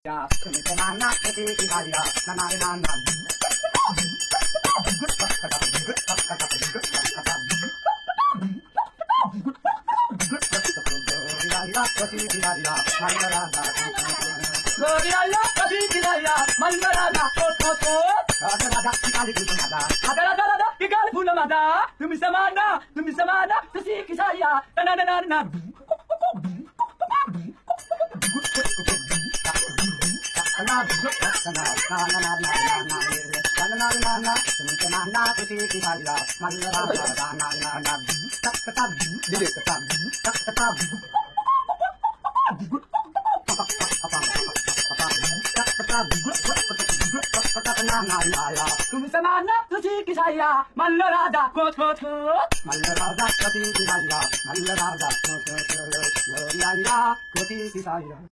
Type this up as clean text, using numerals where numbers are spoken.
Ya, semana que te diga, na. तुम समाना तुझी की साया मल्ल राजा को मल्ल राजा कति की साया मल्ल राजा को